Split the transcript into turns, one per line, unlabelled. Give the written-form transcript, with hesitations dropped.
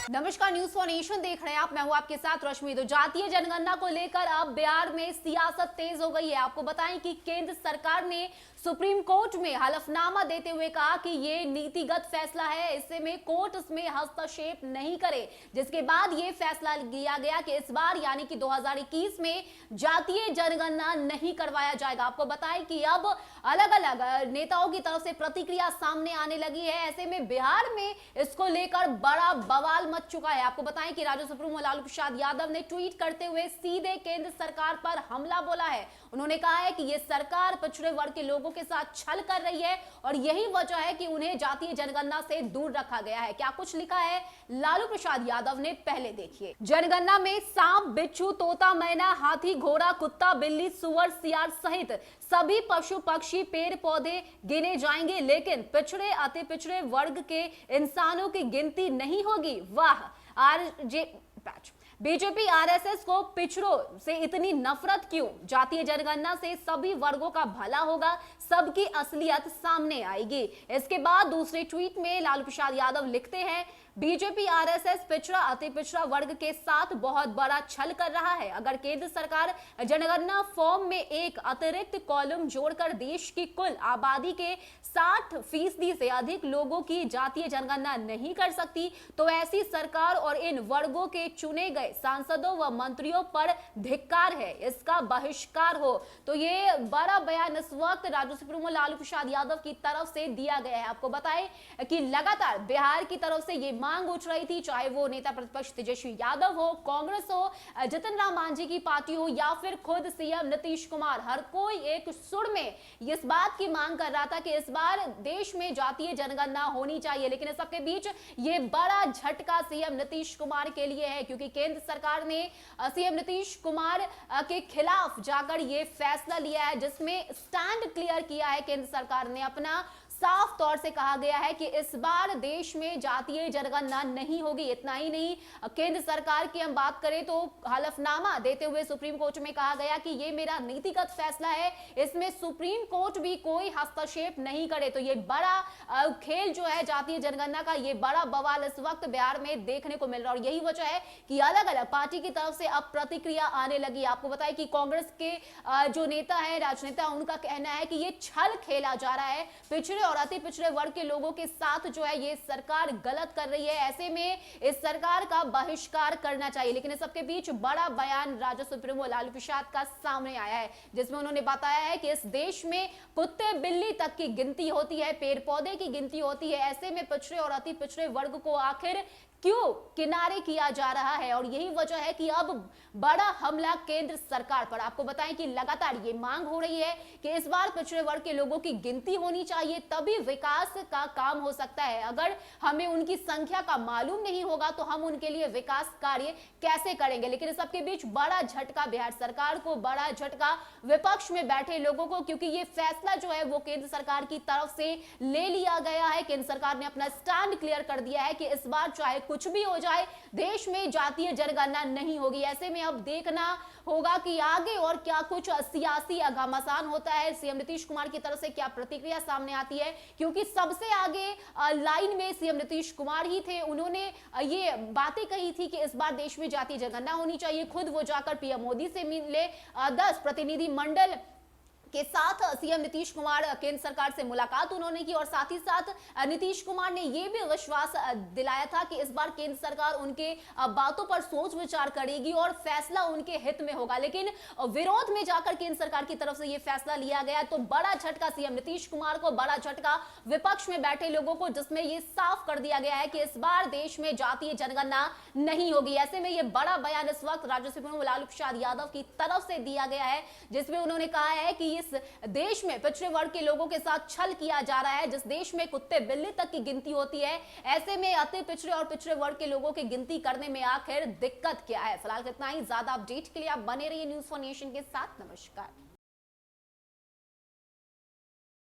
नमस्कार, news for nation देख रहे हैं आप। मैं हूं आपके साथ रश्मि। तो जातीय जनगणना को लेकर अब बिहार में सियासत तेज हो गई है। आपको बताएं कि केंद्र सरकार ने सुप्रीम कोर्ट में हलफनामा देते हुए कहा कि ये नीतिगत फैसला है, इससे में कोर्ट इसमें हस्तक्षेप नहीं करे, जिसके बाद ये फैसला लिया गया कि इस बार यानी कि 2021 में जातीय जनगणना नहीं करवाया जाएगा। आपको बताएं कि अब अलग अलग नेताओं की तरफ से प्रतिक्रिया सामने आने लगी है। ऐसे में बिहार में इसको लेकर बड़ा बवाल मच चुका है। आपको बताएं कि राजद सुप्रीमो लालू प्रसाद यादव ने ट्वीट करते हुए सीधे केंद्र सरकार पर हमला बोला है। उन्होंने कहा है कि ये सरकार पिछड़े वर्ग के लोगों के साथ छल कर रही है और यही वजह है कि उन्हें जातीय जनगणना से दूर रखा गया है। क्या कुछ लिखा है लालू प्रसाद यादव ने, पहले देखिए। जनगणना में सांप, बिच्छू, तोता, मैना, हाथी, घोड़ा, कुत्ता, बिल्ली, सुअर, सियार सहित सभी पशु पक्षी, पेड़ पौधे गिने जाएंगे, लेकिन पिछड़े अति पिछड़े वर्ग के इंसानों की गिनती नहीं होगी। वाह, आरजे पैच बीजेपी आरएसएस को पिछड़ों से इतनी नफरत क्यों? जातीय जनगणना से सभी वर्गों का भला होगा, सबकी असलियत सामने आएगी। इसके बाद दूसरे ट्वीट में लालू प्रसाद यादव लिखते हैं, बीजेपी आरएसएस पिछड़ा अति पिछड़ा वर्ग के साथ बहुत बड़ा छल कर रहा है। अगर केंद्र सरकार जनगणना फॉर्म में एक अतिरिक्त कॉलम जोड़कर देश की कुल आबादी के 60% से अधिक लोगों की जातीय जनगणना नहीं कर सकती, तो ऐसी सरकार और इन वर्गों के चुने गए सांसदों व मंत्रियों पर धिक्कार है, इसका बहिष्कार हो। तो ये बड़ा बयान इस वक्त राजद सुप्रीमो लालू प्रसाद यादव की तरफ से दिया गया है। आपको बताएं कि लगातार बिहार की तरफ से ये मांग उठ रही थी, चाहे वो नेता प्रतिपक्ष तेजस्वी यादव हो, कांग्रेस हो, जितन राम मांझी की पार्टी हो या फिर खुद सीएम नीतीश कुमार, हर कोई एक सुर में इस बात की मांग कर रहा था कि इस बार देश में जातीय जनगणना होनी चाहिए। लेकिन इस सबके बीच ये बड़ा झटका सीएम नीतीश कुमार के लिए है, क्योंकि केंद्र सरकार ने सीएम नीतीश कुमार के खिलाफ जाकर ये फैसला लिया है, जिसमें स्टैंड क्लियर किया है केंद्र सरकार ने अपना। साफ तौर से कहा गया है कि इस बार देश में जातीय जनगणना नहीं होगी। इतना ही नहीं, केंद्र सरकार की हम बात करें तो हलफनामा देते हुए सुप्रीम कोर्ट में कहा गया कि ये मेरा नीतिगत फैसला है, इसमें सुप्रीम कोर्ट भी कोई हस्तक्षेप नहीं करे। तो ये बड़ा खेल जो है जातीय जनगणना का, ये बड़ा बवाल इस वक्त बिहार में देखने को मिल रहा है और यही वजह है कि अलग अलग पार्टी की तरफ से अब प्रतिक्रिया आने लगी। आपको बताएं कि कांग्रेस के जो नेता है, राजनेता, उनका कहना है कि ये छल खेला जा रहा है, पिछड़े और अति पिछड़े वर्ग के लोगों के साथ जो है ये सरकार गलत कर रही है, ऐसे में इस सरकार का बहिष्कार करना चाहिए। लेकिन इस सबके बीच बड़ा बयान राजद सुप्रीमो लालू प्रसाद का सामने आया है, जिसमें उन्होंने बताया है कि इस देश में कुत्ते बिल्ली तक की गिनती होती है, पेड़ पौधे की गिनती होती है, ऐसे में पिछड़े और अति पिछड़े वर्ग को आखिर क्यों किनारे किया जा रहा है? और यही वजह है कि अब बड़ा हमला केंद्र सरकार पर। आपको बताएं कि लगातार ये मांग हो रही है कि इस बार पिछड़े वर्ग के लोगों की गिनती होनी चाहिए, तभी विकास का काम हो सकता है। अगर हमें उनकी संख्या का मालूम नहीं होगा तो हम उनके लिए विकास कार्य कैसे करेंगे? लेकिन इस सबके बीच बड़ा झटका बिहार सरकार को, बड़ा झटका विपक्ष में बैठे लोगों को, क्योंकि ये फैसला जो है वो केंद्र सरकार की तरफ से ले लिया गया है। केंद्र सरकार ने अपना स्टैंड क्लियर कर दिया है कि इस बार चाहे कुछ भी हो जाए, देश में जातीय जनगणना नहीं होगी। ऐसे में अब देखना होगा कि आगे और क्या कुछ सियासी घमासान होता है, सीएम नीतीश कुमार की तरफ से क्या प्रतिक्रिया सामने आती है, क्योंकि सबसे आगे लाइन में सीएम नीतीश कुमार ही थे। उन्होंने ये बातें कही थी कि इस बार देश में जातीय जनगणना होनी चाहिए। खुद वो जाकर पीएम मोदी से मिले, 10 प्रतिनिधि मंडल के साथ सीएम नीतीश कुमार केंद्र सरकार से मुलाकात उन्होंने की और साथ ही साथ नीतीश कुमार ने यह भी विश्वास दिलाया था कि इस बार केंद्र सरकार उनके बातों पर सोच विचार करेगी और फैसला उनके हित में होगा। लेकिन विरोध में जाकर केंद्र सरकार की तरफ से यह फैसला लिया गया, तो बड़ा झटका सीएम नीतीश कुमार को, बड़ा झटका विपक्ष में बैठे लोगों को, जिसमें यह साफ कर दिया गया है कि इस बार देश में जातीय जनगणना नहीं होगी। ऐसे में यह बड़ा बयान इस वक्त राजद सुप्रीमो लालू प्रसाद यादव की तरफ से दिया गया है, जिसमें उन्होंने कहा है कि इस देश में पिछड़े वर्ग के लोगों के साथ छल किया जा रहा है। जिस देश में कुत्ते बिल्ली तक की गिनती होती है, ऐसे में अति पिछड़े और पिछड़े वर्ग के लोगों की गिनती करने में आखिर दिक्कत क्या है? फिलहाल इतना ही। ज्यादा अपडेट के लिए आप बने रहिए न्यूज फॉर नेशन के साथ। नमस्कार।